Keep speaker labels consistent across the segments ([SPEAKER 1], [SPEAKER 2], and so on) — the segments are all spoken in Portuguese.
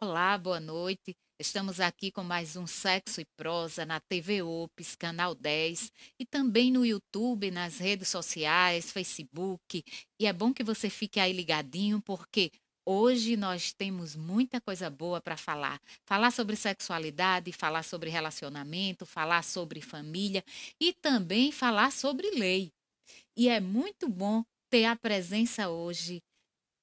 [SPEAKER 1] Olá, boa noite. Estamos aqui com mais um Sexo e Prosa na TV UPS, canal 10, e também no YouTube, nas redes sociais, Facebook. E é bom que você fique aí ligadinho, porque hoje nós temos muita coisa boa para falar. Falar sobre sexualidade, falar sobre relacionamento, falar sobre família e também falar sobre lei. E é muito bom ter a presença hoje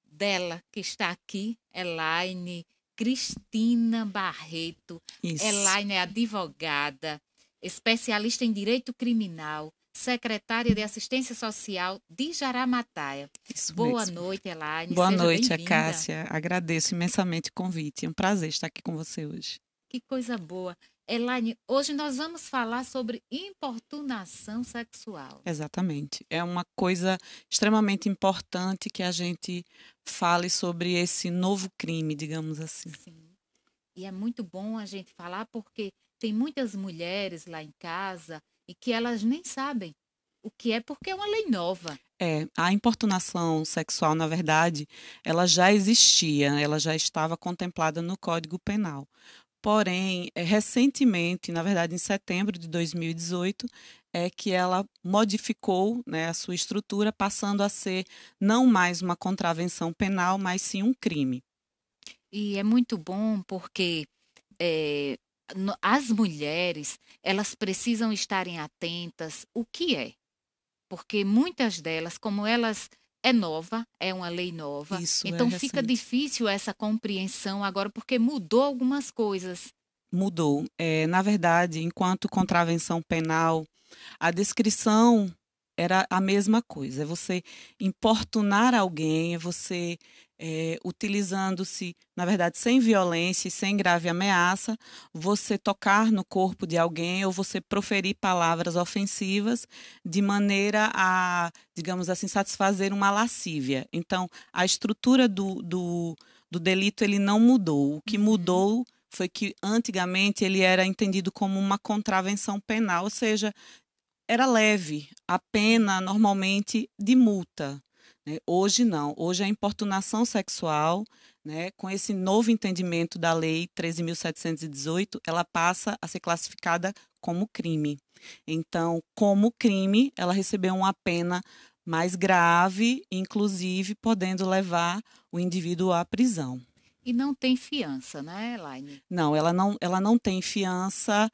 [SPEAKER 1] dela que está aqui, Elaine Cristina Barreto.
[SPEAKER 2] Isso,
[SPEAKER 1] Elaine é advogada, especialista em direito criminal, secretária de assistência social de Jaramataia.
[SPEAKER 2] isso
[SPEAKER 1] Boa
[SPEAKER 2] mesmo.
[SPEAKER 1] noite, Elaine,
[SPEAKER 2] Boa
[SPEAKER 1] seja
[SPEAKER 2] noite,
[SPEAKER 1] bem-vinda.
[SPEAKER 2] Cássia. Agradeço imensamente o convite. É um prazer estar aqui com você hoje.
[SPEAKER 1] Que coisa boa. Elaine, hoje nós vamos falar sobre importunação sexual.
[SPEAKER 2] Exatamente. É uma coisa extremamente importante que a gente fale sobre esse novo crime, digamos assim.
[SPEAKER 1] Sim. E é muito bom a gente falar porque tem muitas mulheres lá em casa e que elas nem sabem o que é porque é uma lei nova.
[SPEAKER 2] A importunação sexual, na verdade, ela já existia, ela já estava contemplada no Código Penal. Porém, recentemente, na verdade, em setembro de 2018, é que ela modificou, né, a sua estrutura, passando a ser não mais uma contravenção penal, mas sim um crime.
[SPEAKER 1] E é muito bom porque eh, as mulheres, elas precisam estarem atentas o que é. Porque muitas delas, como elas é nova, é uma lei nova,
[SPEAKER 2] Isso é
[SPEAKER 1] então fica
[SPEAKER 2] recente.
[SPEAKER 1] difícil essa compreensão agora porque mudou algumas coisas.
[SPEAKER 2] Mudou. Na verdade, enquanto contravenção penal, a descrição era a mesma coisa. É você importunar alguém, é você utilizando-se, na verdade, sem violência e sem grave ameaça, você tocar no corpo de alguém ou você proferir palavras ofensivas de maneira a, digamos assim, satisfazer uma lascívia. Então, a estrutura do delito ele não mudou. O que
[SPEAKER 1] Uhum.
[SPEAKER 2] mudou foi que antigamente ele era entendido como uma contravenção penal, ou seja, era leve, a pena normalmente de multa. Né? Hoje não, hoje a importunação sexual, né, com esse novo entendimento da Lei 13.718, ela passa a ser classificada como crime. Então, como crime, ela recebeu uma pena mais grave, inclusive podendo levar o indivíduo à prisão.
[SPEAKER 1] E não tem fiança, né, Elaine?
[SPEAKER 2] Não, ela não tem fiança.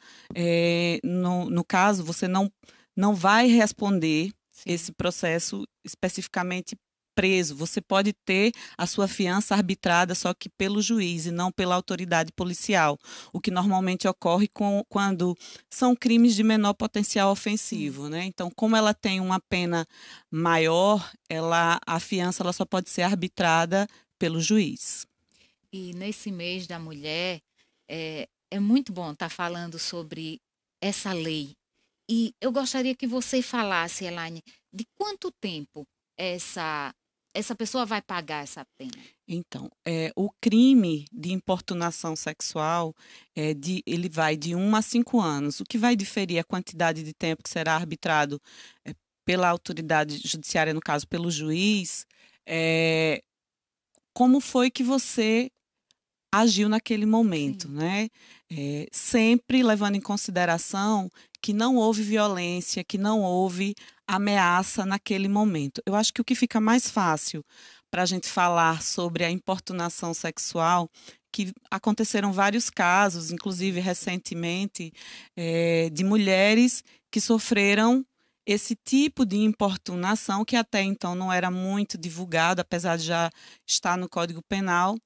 [SPEAKER 2] No caso, você não vai responder esse
[SPEAKER 1] Sim.
[SPEAKER 2] processo especificamente preso. Você pode ter a sua fiança arbitrada só que pelo juiz e não pela autoridade policial, o que normalmente ocorre quando são crimes de menor potencial
[SPEAKER 1] Sim.
[SPEAKER 2] ofensivo, né? Então, como ela tem uma pena maior, a fiança ela só pode ser arbitrada pelo juiz.
[SPEAKER 1] E nesse mês da mulher, é muito bom estar falando sobre essa lei. E eu gostaria que você falasse, Elaine, de quanto tempo essa, essa pessoa vai pagar essa pena?
[SPEAKER 2] Então, o crime de importunação sexual ele vai de 1 a 5 anos. O que vai diferir a quantidade de tempo que será arbitrado pela autoridade judiciária, no caso, pelo juiz, é como foi que você agiu naquele momento,
[SPEAKER 1] Sim,
[SPEAKER 2] né? Sempre levando em consideração que não houve violência, que não houve ameaça naquele momento. Eu acho que o que fica mais fácil para a gente falar sobre a importunação sexual, que aconteceram vários casos, inclusive recentemente, de mulheres que sofreram esse tipo de importunação que até então não era muito divulgado, apesar de já estar no Código Penal,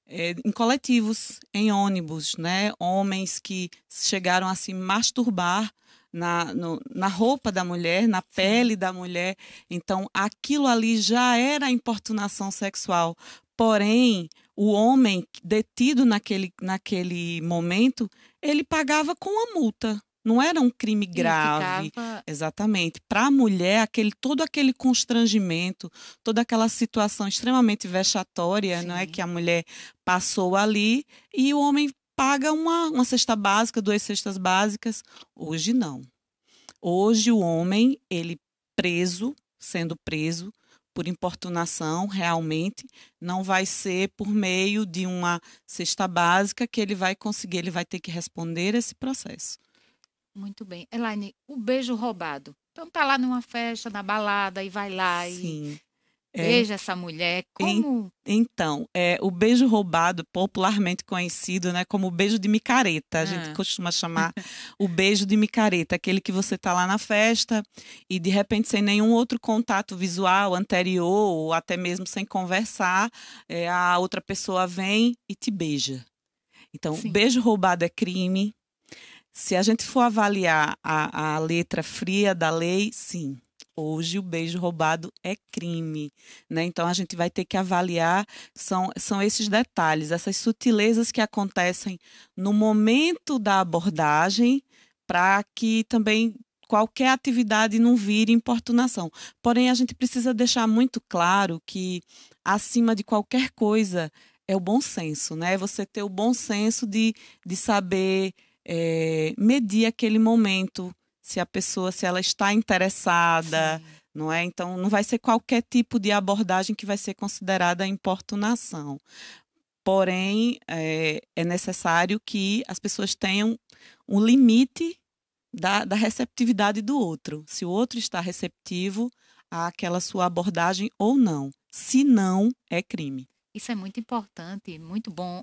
[SPEAKER 2] em coletivos, em ônibus, né? Homens que chegaram a se masturbar na roupa da mulher, na
[SPEAKER 1] sim.
[SPEAKER 2] pele da mulher. Então, aquilo ali já era importunação sexual. Porém, o homem detido naquele momento, ele pagava com a multa. Não era um crime
[SPEAKER 1] E
[SPEAKER 2] grave,
[SPEAKER 1] ficava.
[SPEAKER 2] exatamente. Para a mulher, todo aquele constrangimento, toda aquela situação extremamente vexatória, não é, que
[SPEAKER 1] Sim.
[SPEAKER 2] a mulher passou ali, e o homem paga uma cesta básica, 2 cestas básicas. Hoje não. Hoje o homem, ele sendo preso, por importunação, realmente, não vai ser por meio de uma cesta básica que ele vai conseguir, ele vai ter que responder esse processo.
[SPEAKER 1] Muito bem. Elaine, o beijo roubado. Então tá lá numa festa, na balada, e vai lá e
[SPEAKER 2] Sim.
[SPEAKER 1] beija essa mulher. Como?
[SPEAKER 2] Então, o beijo roubado, popularmente conhecido, né, como o beijo de micareta. A gente costuma chamar o beijo de micareta, aquele que você está lá na festa e, de repente, sem nenhum outro contato visual anterior, ou até mesmo sem conversar, a outra pessoa vem e te beija. Então,
[SPEAKER 1] Sim.
[SPEAKER 2] beijo roubado é crime. Se a gente for avaliar a letra fria da lei, sim. Hoje o beijo roubado é crime, né? Então a gente vai ter que avaliar, são esses detalhes, essas sutilezas que acontecem no momento da abordagem, para que também qualquer atividade não vire importunação. Porém, a gente precisa deixar muito claro que, acima de qualquer coisa, é o bom senso, né? Você ter o bom senso de saber medir aquele momento, se a pessoa, se ela está interessada,
[SPEAKER 1] Sim.
[SPEAKER 2] não é? Então, não vai ser qualquer tipo de abordagem que vai ser considerada importunação. Porém, é necessário que as pessoas tenham um limite da receptividade do outro. Se o outro está receptivo àquela sua abordagem ou não. Se não, é crime.
[SPEAKER 1] Isso é muito importante, muito bom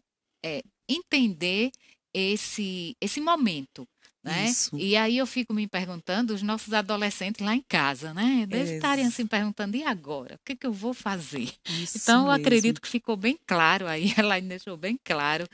[SPEAKER 1] entender esse momento, né?
[SPEAKER 2] Isso.
[SPEAKER 1] E aí eu fico me perguntando, os nossos adolescentes lá em casa, né? Devem estarem assim perguntando, e agora? O que que eu vou fazer?
[SPEAKER 2] Isso
[SPEAKER 1] Então, eu
[SPEAKER 2] mesmo.
[SPEAKER 1] acredito que ficou bem claro aí, ela deixou bem claro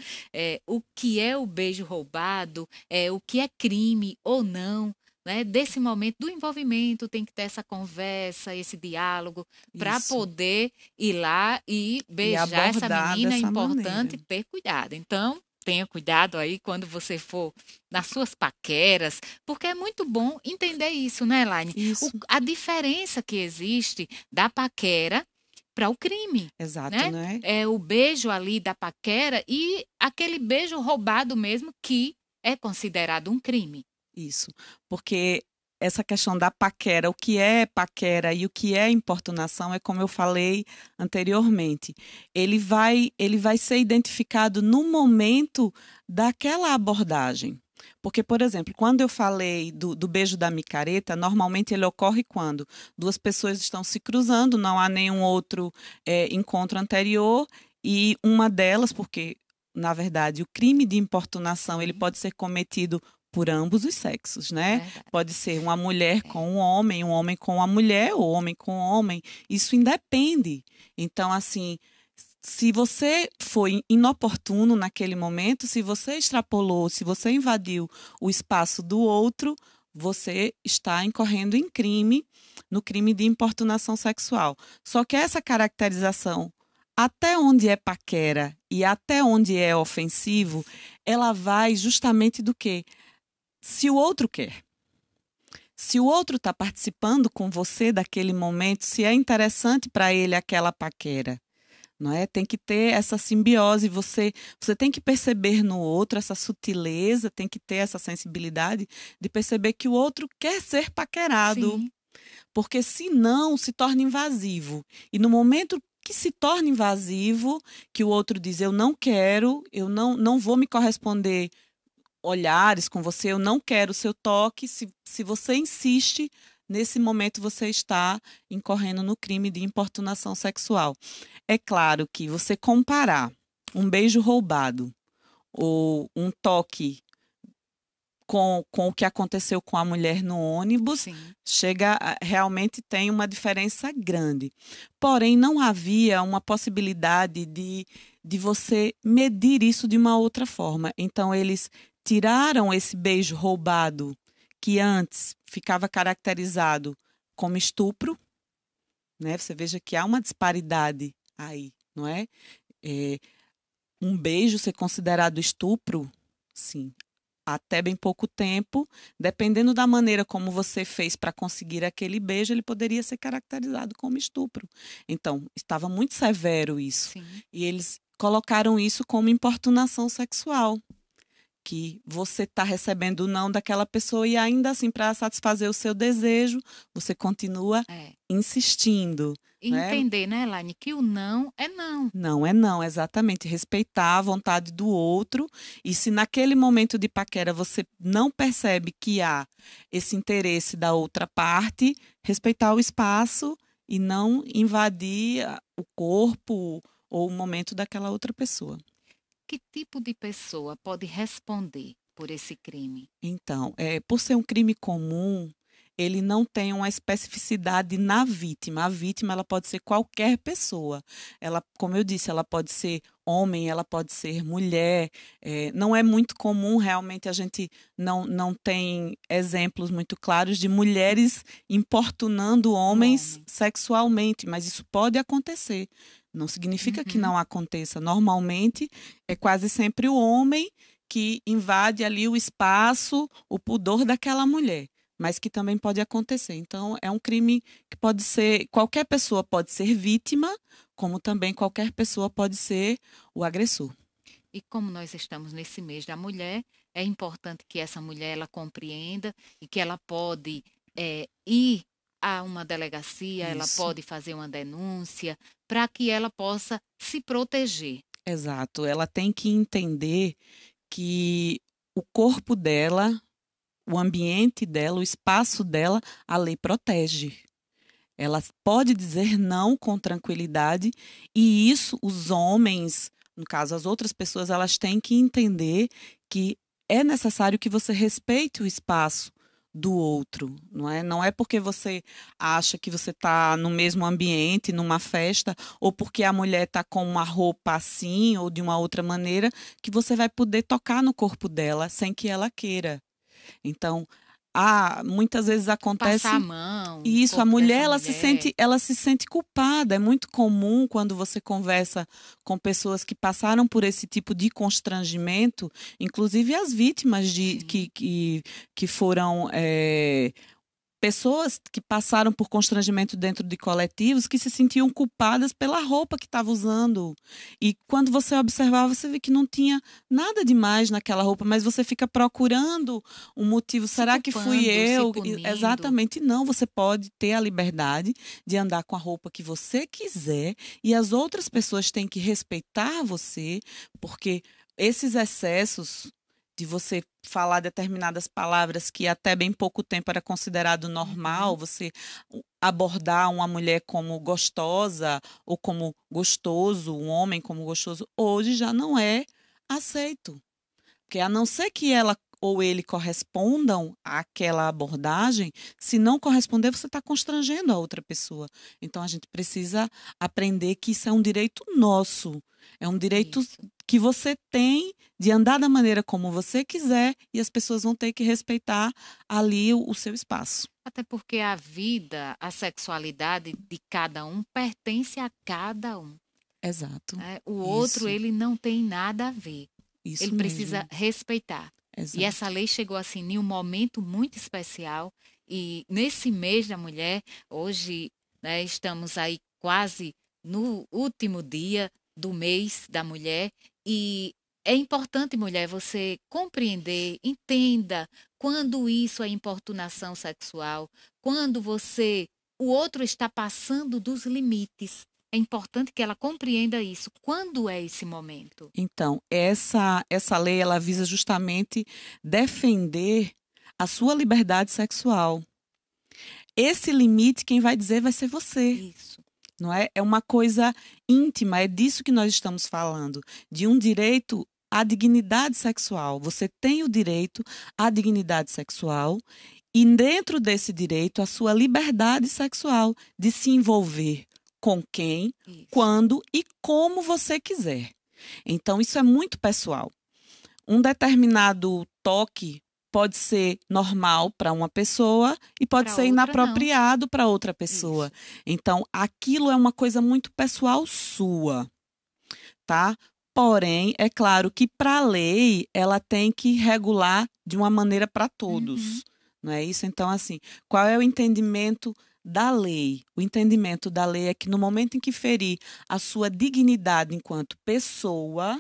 [SPEAKER 1] o que é o beijo roubado, o que é crime ou não, né? Desse momento do envolvimento, tem que ter essa conversa, esse diálogo, para
[SPEAKER 2] Isso.
[SPEAKER 1] poder ir lá e beijar essa
[SPEAKER 2] abordar
[SPEAKER 1] menina. É
[SPEAKER 2] dessa
[SPEAKER 1] importante
[SPEAKER 2] maneira.
[SPEAKER 1] ter cuidado. Então, tenha cuidado aí quando você for nas suas paqueras, porque é muito bom entender isso, né, Elaine?
[SPEAKER 2] Isso.
[SPEAKER 1] A diferença que existe da paquera para o crime,
[SPEAKER 2] Exato,
[SPEAKER 1] né?
[SPEAKER 2] né?
[SPEAKER 1] É o beijo ali da paquera e aquele beijo roubado mesmo, que é considerado um crime.
[SPEAKER 2] Isso, porque essa questão da paquera, o que é paquera e o que é importunação, é como eu falei anteriormente. Ele vai ser identificado no momento daquela abordagem. Porque, por exemplo, quando eu falei do beijo da micareta, normalmente ele ocorre quando duas pessoas estão se cruzando, não há nenhum outro encontro anterior, e uma delas, porque, na verdade, o crime de importunação ele pode ser cometido por ambos os sexos, né?
[SPEAKER 1] Verdade.
[SPEAKER 2] Pode ser uma mulher com um homem com uma mulher, ou homem com homem. Isso independe. Então, assim, se você foi inoportuno naquele momento, se você extrapolou, se você invadiu o espaço do outro, você está incorrendo em crime, no crime de importunação sexual. Só que essa caracterização, até onde é paquera e até onde é ofensivo, ela vai justamente do quê? Se o outro quer, se o outro está participando com você daquele momento, se é interessante para ele aquela paquera, não é? Tem que ter essa simbiose, você tem que perceber no outro essa sutileza, tem que ter essa sensibilidade de perceber que o outro quer ser paquerado,
[SPEAKER 1] Sim.
[SPEAKER 2] porque senão se torna invasivo. E no momento que se torna invasivo, que o outro diz, eu não quero, eu não vou me corresponder olhares com você, eu não quero o seu toque, se você insiste, nesse momento você está incorrendo no crime de importunação sexual. É claro que você comparar um beijo roubado ou um toque com o que aconteceu com a mulher no ônibus,
[SPEAKER 1] Sim.
[SPEAKER 2] realmente tem uma diferença grande. Porém, não havia uma possibilidade de você medir isso de uma outra forma. Então, eles tiraram esse beijo roubado, que antes ficava caracterizado como estupro, né? Você veja que há uma disparidade aí, não é? Um beijo ser considerado estupro, sim, até bem pouco tempo, dependendo da maneira como você fez para conseguir aquele beijo, ele poderia ser caracterizado como estupro. Então, estava muito severo isso.
[SPEAKER 1] Sim.
[SPEAKER 2] E eles colocaram isso como importunação sexual, que você está recebendo o não daquela pessoa e ainda assim, para satisfazer o seu desejo, você continua insistindo,
[SPEAKER 1] E
[SPEAKER 2] né?
[SPEAKER 1] entender, né, Elaine, que o não é não.
[SPEAKER 2] Não é não, exatamente. Respeitar a vontade do outro. E se naquele momento de paquera você não percebe que há esse interesse da outra parte, respeitar o espaço e não invadir o corpo ou o momento daquela outra pessoa.
[SPEAKER 1] Que tipo de pessoa pode responder por esse crime?
[SPEAKER 2] Então, por ser um crime comum, ele não tem uma especificidade na vítima. A vítima ela pode ser qualquer pessoa. Ela, como eu disse, ela pode ser homem, ela pode ser mulher. Não é muito comum, realmente, a gente não tem exemplos muito claros de mulheres importunando homens
[SPEAKER 1] Homem.
[SPEAKER 2] sexualmente, mas isso pode acontecer. Não significa que
[SPEAKER 1] Uhum.
[SPEAKER 2] não aconteça. Normalmente, é quase sempre o homem que invade ali o espaço, o pudor daquela mulher, mas que também pode acontecer. Então, é um crime que pode ser, qualquer pessoa pode ser vítima, como também qualquer pessoa pode ser o agressor.
[SPEAKER 1] E como nós estamos nesse mês da mulher, é importante que essa mulher ela compreenda e que ela pode ir a uma delegacia, ela
[SPEAKER 2] Isso,
[SPEAKER 1] pode fazer uma denúncia para que ela possa se proteger.
[SPEAKER 2] exato. Ela tem que entender que o corpo dela, o ambiente dela, o espaço dela, a lei protege. Ela pode dizer não com tranquilidade e isso os homens, no caso as outras pessoas, elas têm que entender que é necessário que você respeite o espaço do outro, não é? Não é porque você acha que você está no mesmo ambiente, numa festa, ou porque a mulher está com uma roupa assim ou de uma outra maneira, que você vai poder tocar no corpo dela sem que ela queira. Então, muitas vezes
[SPEAKER 1] Passar a
[SPEAKER 2] acontece
[SPEAKER 1] mão no
[SPEAKER 2] isso, a
[SPEAKER 1] corpo
[SPEAKER 2] mulher
[SPEAKER 1] dessa mulher.
[SPEAKER 2] ela se sente culpada. É muito comum quando você conversa com pessoas que passaram por esse tipo de constrangimento, inclusive as vítimas
[SPEAKER 1] Sim.
[SPEAKER 2] que foram pessoas que passaram por constrangimento dentro de coletivos que se sentiam culpadas pela roupa que estava usando. E quando você observava, você vê que não tinha nada demais naquela roupa, mas você fica procurando um motivo.
[SPEAKER 1] Se
[SPEAKER 2] Será que fui
[SPEAKER 1] culpando, se
[SPEAKER 2] eu?
[SPEAKER 1] punindo.
[SPEAKER 2] Exatamente, não. Você pode ter a liberdade de andar com a roupa que você quiser e as outras pessoas têm que respeitar você, porque esses excessos de você falar determinadas palavras que até bem pouco tempo era considerado normal,
[SPEAKER 1] Uhum.
[SPEAKER 2] você abordar uma mulher como gostosa ou como gostoso, um homem como gostoso, hoje já não é aceito. Porque a não ser que ela ou ele correspondam àquela abordagem, se não corresponder, você está constrangendo a outra pessoa. Então a gente precisa aprender que isso é um direito nosso. É um direito
[SPEAKER 1] Isso.
[SPEAKER 2] que você tem de andar da maneira como você quiser e as pessoas vão ter que respeitar ali o seu espaço.
[SPEAKER 1] Até porque a vida, a sexualidade de cada um pertence a cada um,
[SPEAKER 2] Exato.
[SPEAKER 1] né? O outro,
[SPEAKER 2] Isso.
[SPEAKER 1] ele não tem nada a ver. Ele
[SPEAKER 2] Isso
[SPEAKER 1] precisa
[SPEAKER 2] mesmo.
[SPEAKER 1] respeitar. E essa
[SPEAKER 2] Exato.
[SPEAKER 1] lei chegou assim em um momento muito especial. E nesse mês da mulher, hoje, né, estamos aí quase no último dia do mês da mulher. E é importante, mulher, você compreender, entenda quando isso é importunação sexual, quando o outro está passando dos limites. É importante que ela compreenda isso. Quando é esse momento?
[SPEAKER 2] Então, essa lei ela visa justamente defender a sua liberdade sexual. Esse limite quem vai dizer vai ser você,
[SPEAKER 1] Isso.
[SPEAKER 2] não é? É uma coisa íntima, é disso que nós estamos falando, de um direito à dignidade sexual. Você tem o direito à dignidade sexual e dentro desse direito a sua liberdade sexual de se envolver com quem,
[SPEAKER 1] Isso.
[SPEAKER 2] quando e como você quiser. Então, isso é muito pessoal. Um determinado toque pode ser normal para uma pessoa e pode
[SPEAKER 1] Para
[SPEAKER 2] ser
[SPEAKER 1] outra, não.
[SPEAKER 2] inapropriado para outra pessoa.
[SPEAKER 1] Isso.
[SPEAKER 2] Então, aquilo é uma coisa muito pessoal sua, tá? Porém, é claro que para a lei ela tem que regular de uma maneira para
[SPEAKER 1] Uhum.
[SPEAKER 2] todos, não é isso? Então, assim, qual é o entendimento da lei? O entendimento da lei é que no momento em que ferir a sua dignidade enquanto pessoa,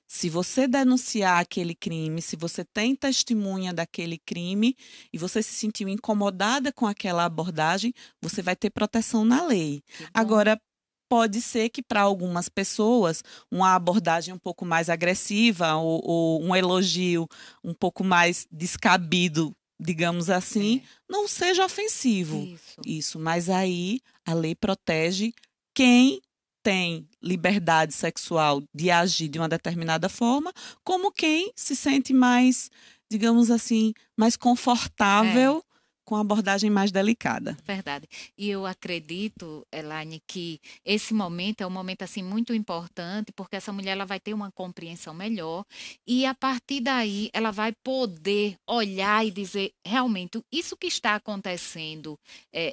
[SPEAKER 2] Se você denunciar aquele crime, se você tem testemunha daquele crime e você se sentiu incomodada com aquela abordagem, você vai ter proteção na lei. Agora, pode ser que para algumas pessoas uma abordagem um pouco mais agressiva ou um elogio um pouco mais descabido, digamos assim, não seja ofensivo. Isso, mas aí a lei protege quem tem liberdade sexual de agir de uma determinada forma, como quem se sente mais, digamos assim, mais confortável com a abordagem mais delicada.
[SPEAKER 1] Verdade. E eu acredito, Elaine, que esse momento é um momento assim muito importante, porque essa mulher ela vai ter uma compreensão melhor e a partir daí ela vai poder olhar e dizer realmente isso que está acontecendo,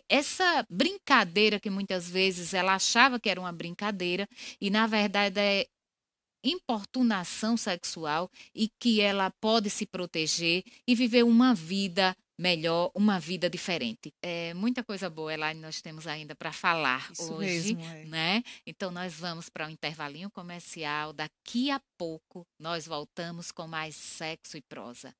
[SPEAKER 1] essa brincadeira que muitas vezes ela achava que era uma brincadeira e na verdade é importunação sexual e que ela pode se proteger e viver uma vida melhor, uma vida diferente. É muita coisa boa, Elaine, nós temos ainda para falar
[SPEAKER 2] Isso
[SPEAKER 1] hoje,
[SPEAKER 2] mesmo,
[SPEAKER 1] né? Então nós vamos para um intervalinho comercial. Daqui a pouco nós voltamos com mais Sexo e Prosa.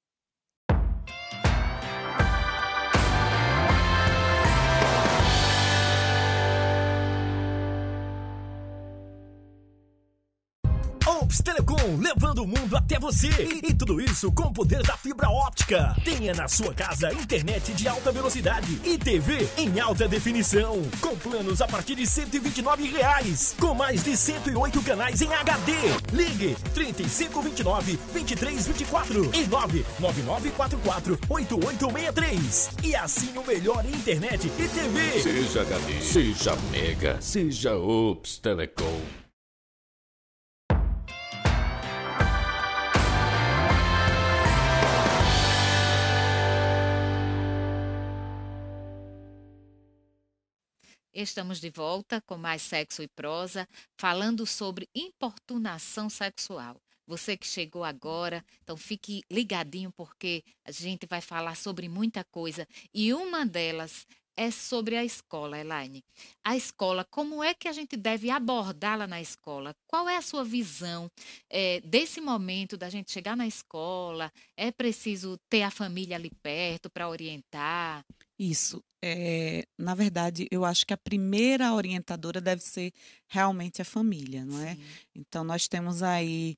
[SPEAKER 3] Ops Telecom, levando o mundo até você. E tudo isso com o poder da fibra óptica. Tenha na sua casa internet de alta velocidade e TV em alta definição. Com planos a partir de R$ 129,00. Com mais de 108 canais em HD. Ligue 3529-2324 e 99944-8863. E assine o melhor em internet e TV.
[SPEAKER 4] Seja HD, seja Mega, seja Ops Telecom.
[SPEAKER 1] Estamos de volta com mais Sexo e Prosa, falando sobre importunação sexual. Você que chegou agora, então fique ligadinho porque a gente vai falar sobre muita coisa e uma delas é sobre a escola, Elaine. A escola, como é que a gente deve abordá-la na escola? Qual é a sua visão desse momento da gente chegar na escola? É preciso ter a família ali perto para orientar?
[SPEAKER 2] Isso. Na verdade, eu acho que a primeira orientadora deve ser realmente a família, não é?
[SPEAKER 1] Sim.
[SPEAKER 2] Então, nós temos aí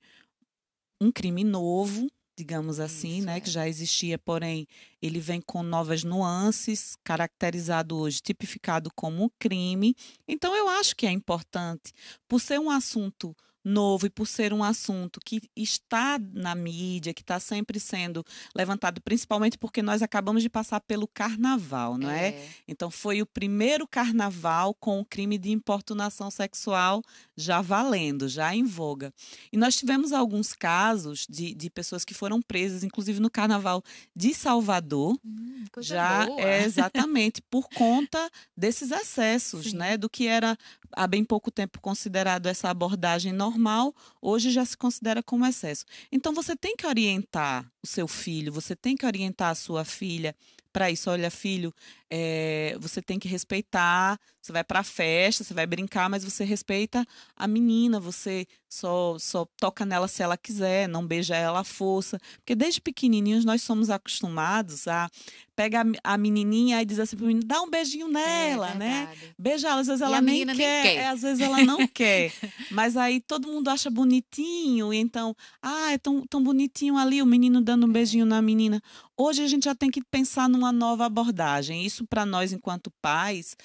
[SPEAKER 2] um crime novo, digamos assim,
[SPEAKER 1] Isso,
[SPEAKER 2] né, que já existia, porém ele vem com novas nuances, caracterizado hoje, tipificado como um crime. Então eu acho que é importante, por ser um assunto novo e por ser um assunto que está na mídia, que está sempre sendo levantado, principalmente porque nós acabamos de passar pelo carnaval, não é? Então foi o primeiro carnaval com o crime de importunação sexual já valendo, já em voga. E nós tivemos alguns casos de pessoas que foram presas, inclusive no carnaval de Salvador,
[SPEAKER 1] Coisa
[SPEAKER 2] já
[SPEAKER 1] boa.
[SPEAKER 2] exatamente por conta desses excessos,
[SPEAKER 1] Sim.
[SPEAKER 2] né? Do que era há bem pouco tempo considerado essa abordagem normal, hoje já se considera como excesso. Então você tem que orientar o seu filho, você tem que orientar a sua filha para isso. Olha, filho, você tem que respeitar. Você vai para a festa, você vai brincar, mas você respeita a menina, você só toca nela se ela quiser, não beija ela à força. Porque desde pequenininhos nós somos acostumados a pegar a menininha e dizer assim para o menino, dá um beijinho nela, né?
[SPEAKER 1] Verdade.
[SPEAKER 2] Beija ela, às vezes
[SPEAKER 1] E
[SPEAKER 2] ela
[SPEAKER 1] a
[SPEAKER 2] nem
[SPEAKER 1] menina nem
[SPEAKER 2] quer,
[SPEAKER 1] quer.
[SPEAKER 2] às vezes ela não quer. Mas aí todo mundo acha bonitinho, e então, é tão bonitinho ali o menino dando um beijinho na menina. Hoje a gente já tem que pensar numa nova abordagem. Isso para nós, enquanto pais,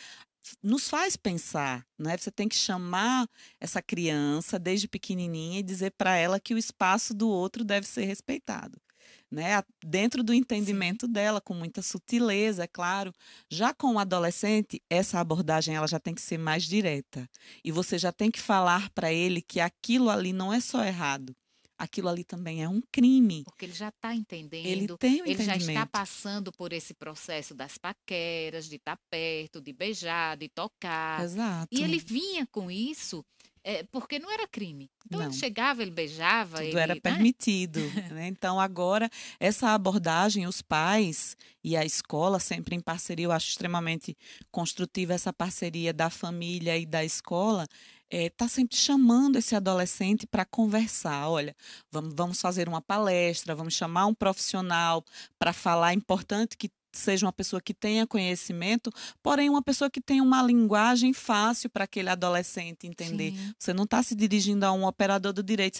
[SPEAKER 2] nos faz pensar, né? Você tem que chamar essa criança desde pequenininha e dizer para ela que o espaço do outro deve ser respeitado, né? Dentro do entendimento dela, com muita sutileza, é claro. Já com o adolescente, essa abordagem ela já tem que ser mais direta. E você já tem que falar para ele que aquilo ali não é só errado. Aquilo ali também é um crime.
[SPEAKER 1] Porque ele já está entendendo,
[SPEAKER 2] Ele tem o
[SPEAKER 1] ele já está
[SPEAKER 2] entendimento.
[SPEAKER 1] passando por esse processo das paqueras, de estar perto, de beijar, de tocar.
[SPEAKER 2] Exato.
[SPEAKER 1] E ele vinha com isso porque não era crime. Então
[SPEAKER 2] Não.
[SPEAKER 1] ele chegava, ele beijava,
[SPEAKER 2] Tudo
[SPEAKER 1] ele,
[SPEAKER 2] era
[SPEAKER 1] né?
[SPEAKER 2] permitido, né? Então, agora, essa abordagem, os pais e a escola, sempre em parceria, eu acho extremamente construtiva essa parceria da família e da escola, tá sempre chamando esse adolescente para conversar. Olha, vamos fazer uma palestra, vamos chamar um profissional para falar. É importante que seja uma pessoa que tenha conhecimento, porém uma pessoa que tenha uma linguagem fácil para aquele adolescente entender.
[SPEAKER 1] Sim.
[SPEAKER 2] Você não está se dirigindo a um operador do direito,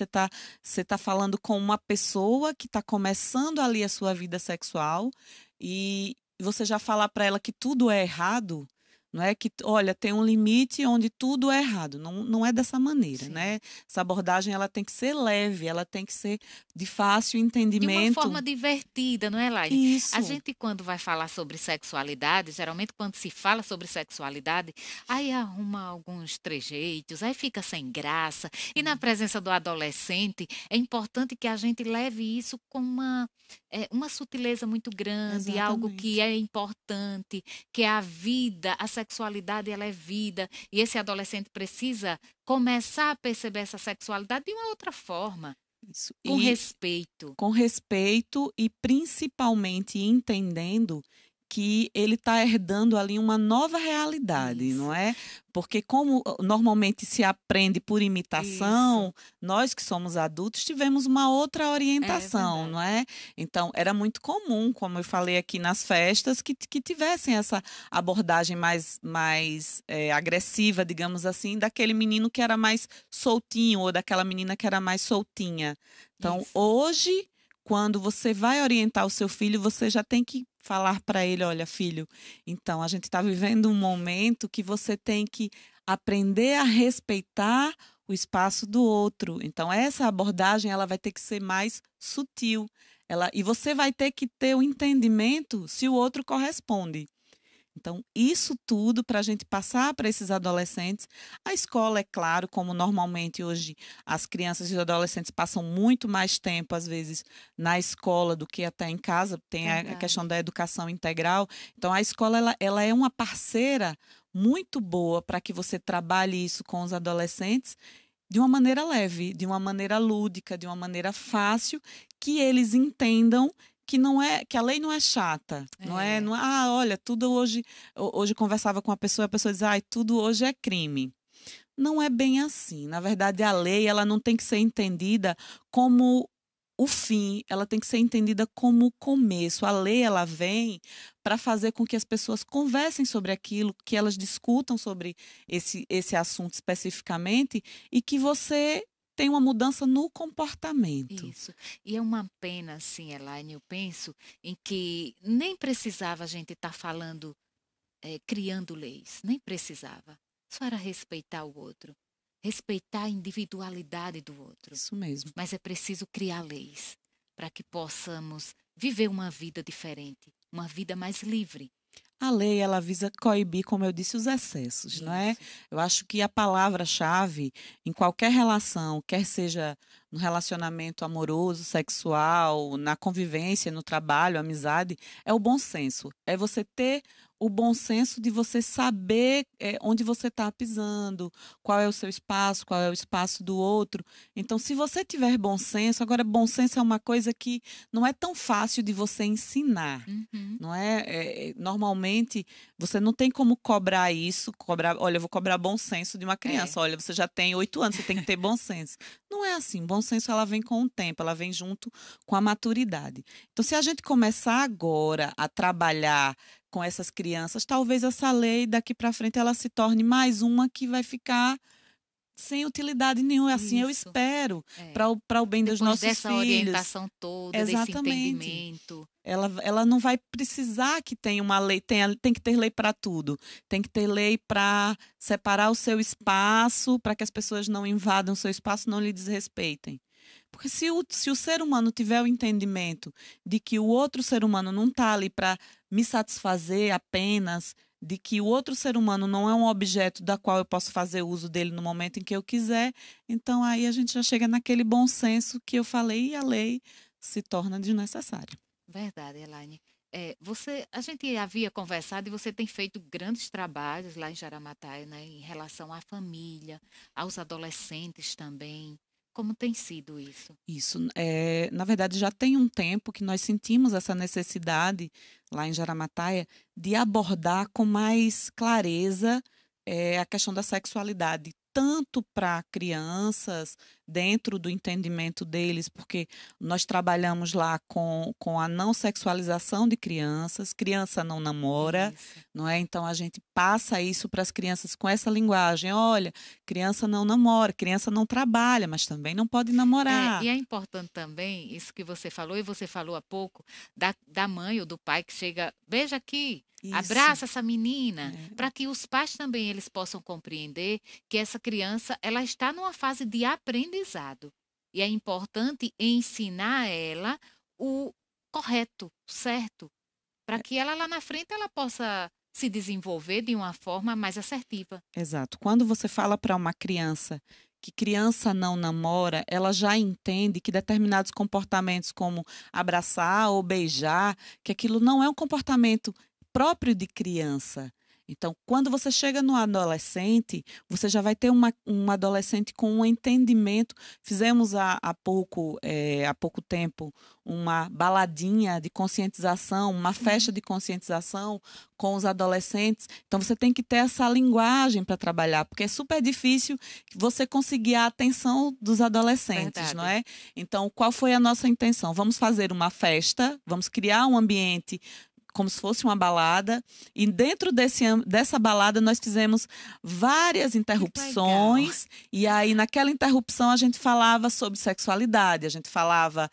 [SPEAKER 2] você tá falando com uma pessoa que está começando ali a sua vida sexual e você já falar para ela que tudo é errado. Não é que, olha, tem um limite onde tudo é errado. Não é dessa maneira,
[SPEAKER 1] Sim.
[SPEAKER 2] né? Essa abordagem ela tem que ser leve, ela tem que ser de fácil
[SPEAKER 1] De uma
[SPEAKER 2] entendimento.
[SPEAKER 1] forma divertida, não é, Laine?
[SPEAKER 2] Isso.
[SPEAKER 1] A gente, quando vai falar sobre sexualidade, geralmente quando se fala sobre sexualidade, aí arruma alguns trejeitos, aí fica sem graça. E na presença do adolescente, é importante que a gente leve isso com uma sutileza muito grande, algo que é importante, que é a vida, a sexualidade ela é vida, e esse adolescente precisa começar a perceber essa sexualidade de uma outra forma,
[SPEAKER 2] Isso.
[SPEAKER 1] com
[SPEAKER 2] E
[SPEAKER 1] respeito.
[SPEAKER 2] com respeito e principalmente entendendo que ele está herdando ali uma nova realidade,
[SPEAKER 1] Isso.
[SPEAKER 2] não é? Porque como normalmente se aprende por imitação, nós que somos adultos tivemos uma outra orientação,
[SPEAKER 1] verdade.
[SPEAKER 2] não é? Então, era muito comum, como eu falei aqui nas festas, que tivessem essa abordagem mais agressiva, digamos assim, daquele menino que era mais soltinho ou daquela menina que era mais soltinha. Então,
[SPEAKER 1] Isso.
[SPEAKER 2] hoje, quando você vai orientar o seu filho, você já tem que falar para ele, olha, filho, então a gente está vivendo um momento que você tem que aprender a respeitar o espaço do outro. Então, essa abordagem ela vai ter que ser mais sutil. E você vai ter que ter o entendimento se o outro corresponde. Então, isso tudo para a gente passar para esses adolescentes. A escola, é claro, como normalmente hoje as crianças e os adolescentes passam muito mais tempo, às vezes, na escola do que até em casa, tem a
[SPEAKER 1] Verdade.
[SPEAKER 2] questão da educação integral. Então, a escola ela é uma parceira muito boa para que você trabalhe isso com os adolescentes de uma maneira leve, de uma maneira lúdica, de uma maneira fácil, que eles entendam que a lei não é chata, não é, olha, tudo hoje conversava com a pessoa diz, tudo hoje é crime. Não é bem assim. Na verdade, a lei, ela não tem que ser entendida como o fim, ela tem que ser entendida como o começo. A lei, ela vem para fazer com que as pessoas conversem sobre aquilo, que elas discutam sobre esse assunto especificamente e que você tem uma mudança no comportamento.
[SPEAKER 1] Isso. E é uma pena, assim, Elaine, eu penso, em que nem precisava a gente estar falando, criando leis, nem precisava. Só era respeitar o outro, respeitar a individualidade do outro.
[SPEAKER 2] Isso mesmo.
[SPEAKER 1] Mas é preciso criar leis para que possamos viver uma vida diferente, uma vida mais livre.
[SPEAKER 2] A lei, ela visa coibir, como eu disse, os excessos, não é?
[SPEAKER 1] Isso.
[SPEAKER 2] Eu acho que a palavra-chave em qualquer relação, quer seja no relacionamento amoroso, sexual, na convivência, no trabalho, amizade, é o bom senso. É você ter o bom senso de você saber onde você está pisando, qual é o seu espaço, qual é o espaço do outro. Então, se você tiver bom senso, agora, bom senso é uma coisa que não é tão fácil de você ensinar.
[SPEAKER 1] Uhum.
[SPEAKER 2] Não é? Normalmente, você não tem como cobrar isso, olha, eu vou cobrar bom senso de uma criança. Olha, você já tem 8 anos, você tem que ter bom senso. Não é assim. Bom senso, ela vem com o tempo, ela vem junto com a maturidade. Então, se a gente começar agora a trabalhar com essas crianças, talvez essa lei daqui para frente ela se torne mais uma que vai ficar sem utilidade nenhuma. Assim eu
[SPEAKER 1] Isso.
[SPEAKER 2] espero, para o bem dos nossos
[SPEAKER 1] dessa
[SPEAKER 2] filhos.
[SPEAKER 1] orientação toda, desse
[SPEAKER 2] Exatamente.
[SPEAKER 1] entendimento.
[SPEAKER 2] Ela não vai precisar que tenha uma lei, tem que ter lei para tudo. Tem que ter lei para separar o seu espaço, para que as pessoas não invadam o seu espaço, não lhe desrespeitem. Porque se o ser humano tiver o entendimento de que o outro ser humano não está ali para me satisfazer apenas, de que o outro ser humano não é um objeto da qual eu posso fazer uso dele no momento em que eu quiser, então aí a gente já chega naquele bom senso que eu falei e a lei se torna desnecessária.
[SPEAKER 1] Verdade, Elaine. A gente havia conversado e você tem feito grandes trabalhos lá em Jaramataia, né, em relação à família, aos adolescentes também. Como tem sido isso?
[SPEAKER 2] Isso, na verdade, já tem um tempo que nós sentimos essa necessidade lá em Jaramataia de abordar com mais clareza a questão da sexualidade, tanto para crianças, dentro do entendimento deles, porque nós trabalhamos lá com a não sexualização de crianças, criança não namora,
[SPEAKER 1] Isso.
[SPEAKER 2] não é? Então a gente passa isso para as crianças com essa linguagem. Olha, criança não namora, criança não trabalha, mas também não pode namorar.
[SPEAKER 1] E é importante também, isso que você falou, e você falou há pouco, da mãe ou do pai que chega, veja aqui,
[SPEAKER 2] Isso.
[SPEAKER 1] abraça essa menina,
[SPEAKER 2] É.
[SPEAKER 1] para que os pais também eles possam compreender que essa criança ela está numa fase de aprendizado. E é importante ensinar ela o correto, o certo, para que ela lá na frente ela possa se desenvolver de uma forma mais assertiva.
[SPEAKER 2] Exato. Quando você fala para uma criança que criança não namora, ela já entende que determinados comportamentos, como abraçar ou beijar, que aquilo não é um comportamento próprio de criança. Então, quando você chega no adolescente, você já vai ter um adolescente com um entendimento. Fizemos há pouco tempo uma baladinha de conscientização, uma festa de conscientização com os adolescentes. Então, você tem que ter essa linguagem para trabalhar, porque é super difícil você conseguir a atenção dos adolescentes,
[SPEAKER 1] Verdade.
[SPEAKER 2] não é? Então, qual foi a nossa intenção? Vamos fazer uma festa, vamos criar um ambiente como se fosse uma balada, e dentro dessa balada nós fizemos várias interrupções, e aí naquela interrupção a gente falava sobre sexualidade, a gente falava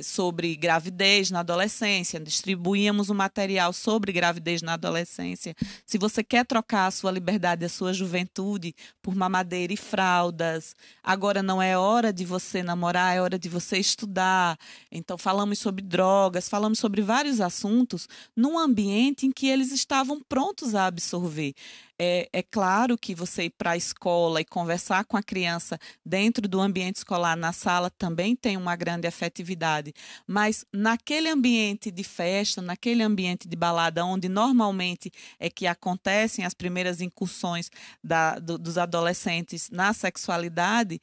[SPEAKER 2] sobre gravidez na adolescência, distribuíamos um material sobre gravidez na adolescência. Se você quer trocar a sua liberdade, a sua juventude por mamadeira e fraldas, agora não é hora de você namorar, é hora de você estudar. Então falamos sobre drogas, falamos sobre vários assuntos num ambiente em que eles estavam prontos a absorver. É claro que você ir para a escola e conversar com a criança dentro do ambiente escolar, na sala, também tem uma grande afetividade, mas naquele ambiente de festa, naquele ambiente de balada, onde normalmente é que acontecem as primeiras incursões dos adolescentes na sexualidade,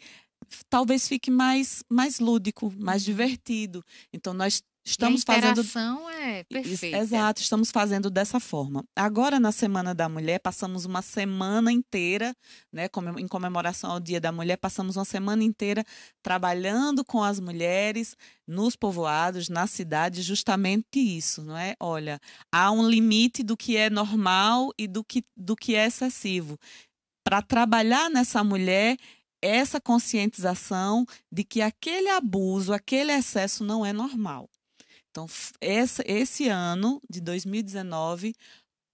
[SPEAKER 2] talvez fique mais lúdico, mais divertido. Então, nós estamos
[SPEAKER 1] e a
[SPEAKER 2] fazendo.
[SPEAKER 1] interação é perfeita.
[SPEAKER 2] Exato, estamos fazendo dessa forma. Agora, na Semana da Mulher, passamos uma semana inteira, né, em comemoração ao Dia da Mulher, passamos uma semana inteira trabalhando com as mulheres nos povoados, na cidade, justamente isso, não é? Olha, há um limite do que é normal e do que é excessivo. Para trabalhar nessa mulher, essa conscientização de que aquele abuso, aquele excesso não é normal. Então, esse ano de 2019,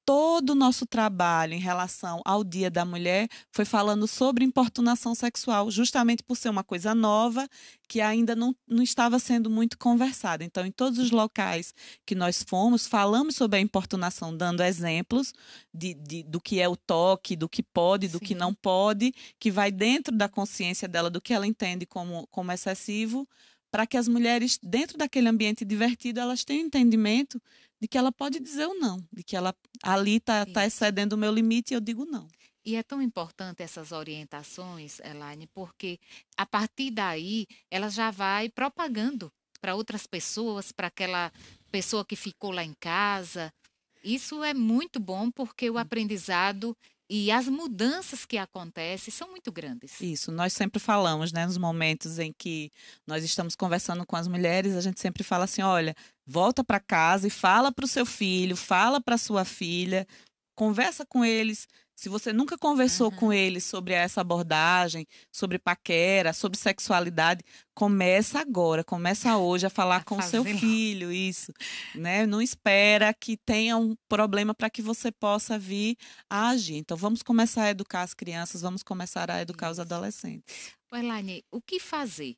[SPEAKER 2] todo o nosso trabalho em relação ao Dia da Mulher foi falando sobre importunação sexual, justamente por ser uma coisa nova que ainda não estava sendo muito conversada. Então, em todos os locais que nós fomos, falamos sobre a importunação, dando exemplos do que é o toque, do que pode, do que não pode, que vai dentro da consciência dela, do que ela entende como excessivo, para que as mulheres, dentro daquele ambiente divertido, elas tenham entendimento de que ela pode dizer o não, de que ela ali está excedendo o meu limite e eu digo não.
[SPEAKER 1] E é tão importante essas orientações, Elaine, porque a partir daí ela já vai propagando para outras pessoas, para aquela pessoa que ficou lá em casa. Isso é muito bom porque o aprendizado e as mudanças que acontecem são muito grandes.
[SPEAKER 2] Isso, nós sempre falamos, né, nos momentos em que nós estamos conversando com as mulheres, a gente sempre fala assim, olha, volta para casa e fala para o seu filho, fala para a sua filha, conversa com eles. Se você nunca conversou com eles sobre essa abordagem, sobre paquera, sobre sexualidade, começa agora, começa hoje a falar com o seu filho, isso, né? Não espera que tenha um problema para que você possa vir a agir. Então, vamos começar a educar as crianças, vamos começar a educar os adolescentes.
[SPEAKER 1] Elaine, o que fazer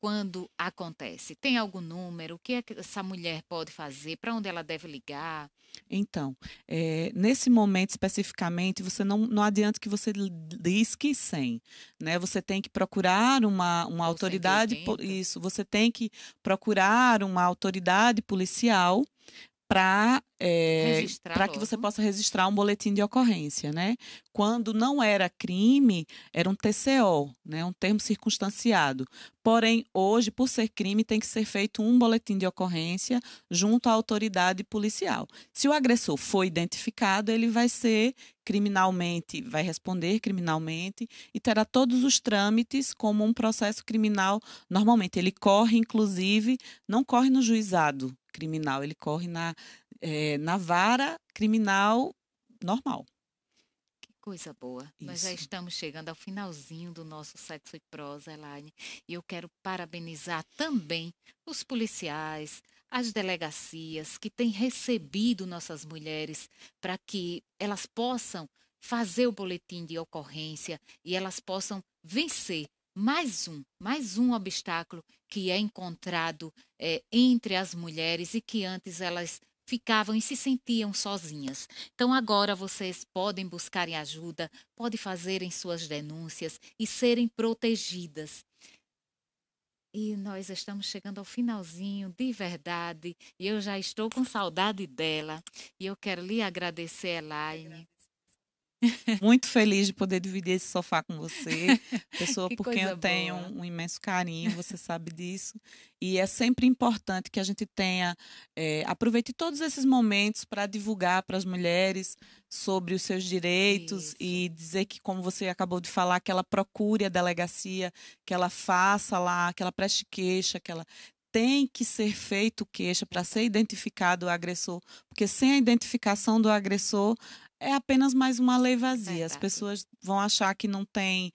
[SPEAKER 1] quando acontece? Tem algum número? O que é que essa mulher pode fazer? Para onde ela deve ligar?
[SPEAKER 2] Então, nesse momento especificamente, você não adianta que você disque 100, né? Você tem que procurar uma autoridade, isso, você tem que procurar uma autoridade policial para
[SPEAKER 1] Registrar
[SPEAKER 2] que você
[SPEAKER 1] logo.
[SPEAKER 2] possa registrar um boletim de ocorrência, né? Quando não era crime, era um TCO, né? Um termo circunstanciado. Porém, hoje, por ser crime, tem que ser feito um boletim de ocorrência junto à autoridade policial. Se o agressor for identificado, ele vai ser criminalmente, vai responder criminalmente e terá todos os trâmites como um processo criminal. Normalmente, ele corre, inclusive, não corre no juizado criminal, ele corre na vara criminal normal.
[SPEAKER 1] Que coisa boa. Nós já
[SPEAKER 2] Isso.
[SPEAKER 1] estamos chegando ao finalzinho do nosso Sexo e Prosa, Elaine. E eu quero parabenizar também os policiais, as delegacias que têm recebido nossas mulheres para que elas possam fazer o boletim de ocorrência e elas possam vencer mais um obstáculo que é encontrado entre as mulheres e que antes elas ficavam e se sentiam sozinhas. Então agora vocês podem buscarem ajuda, podem fazerem suas denúncias e serem protegidas. E nós estamos chegando ao finalzinho, de verdade, e eu já estou com saudade dela. E eu quero lhe agradecer, Elaine.
[SPEAKER 2] Muito feliz de poder dividir esse sofá com você, pessoa
[SPEAKER 1] Que
[SPEAKER 2] por quem
[SPEAKER 1] coisa
[SPEAKER 2] eu tenho
[SPEAKER 1] boa.
[SPEAKER 2] um imenso carinho, você sabe disso. E é sempre importante que a gente aproveite todos esses momentos para divulgar para as mulheres sobre os seus direitos
[SPEAKER 1] Isso.
[SPEAKER 2] e dizer que, como você acabou de falar, que ela procure a delegacia, que ela faça lá, que ela preste queixa, que ela tem que ser feito queixa para ser identificado o agressor, porque sem a identificação do agressor é apenas mais uma lei vazia. As
[SPEAKER 1] Verdade.
[SPEAKER 2] pessoas vão achar que não tem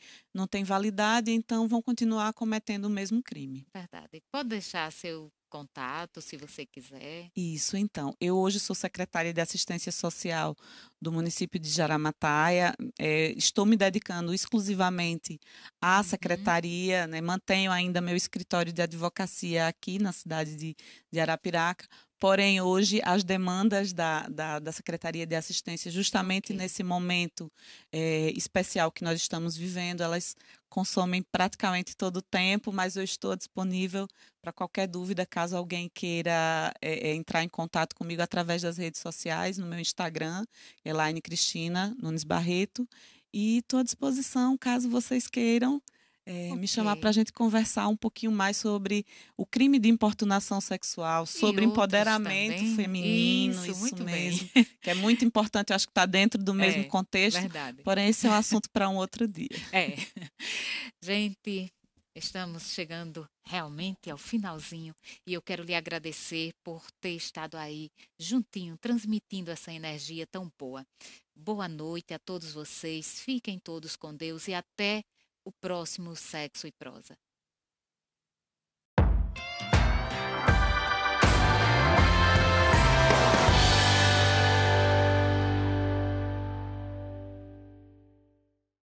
[SPEAKER 2] validade, então vão continuar cometendo o mesmo crime.
[SPEAKER 1] Verdade. Pode deixar seu contato, se você quiser.
[SPEAKER 2] Isso, então. Eu hoje sou secretária de Assistência Social do município de Jaramataia. Estou me dedicando exclusivamente à secretaria, né? Mantenho ainda meu escritório de advocacia aqui na cidade de Arapiraca. Porém, hoje, as demandas da Secretaria de Assistência, justamente
[SPEAKER 1] Ok.
[SPEAKER 2] nesse momento especial que nós estamos vivendo, elas consomem praticamente todo o tempo, mas eu estou disponível para qualquer dúvida, caso alguém queira entrar em contato comigo através das redes sociais, no meu Instagram, Elaine Cristina Nunes Barreto, e estou à disposição, caso vocês queiram me chamar para a
[SPEAKER 1] Ok.
[SPEAKER 2] gente conversar um pouquinho mais sobre o crime de importunação sexual,
[SPEAKER 1] E
[SPEAKER 2] sobre
[SPEAKER 1] outros
[SPEAKER 2] empoderamento
[SPEAKER 1] também.
[SPEAKER 2] feminino,
[SPEAKER 1] Isso,
[SPEAKER 2] isso
[SPEAKER 1] muito bem.
[SPEAKER 2] mesmo, que é muito importante, eu acho que está dentro do mesmo
[SPEAKER 1] É,
[SPEAKER 2] contexto,
[SPEAKER 1] verdade.
[SPEAKER 2] porém esse é um assunto para um outro dia.
[SPEAKER 1] É. Gente, estamos chegando realmente ao finalzinho e eu quero lhe agradecer por ter estado aí juntinho, transmitindo essa energia tão boa. Boa noite a todos vocês, fiquem todos com Deus e até o próximo Sexo e Prosa.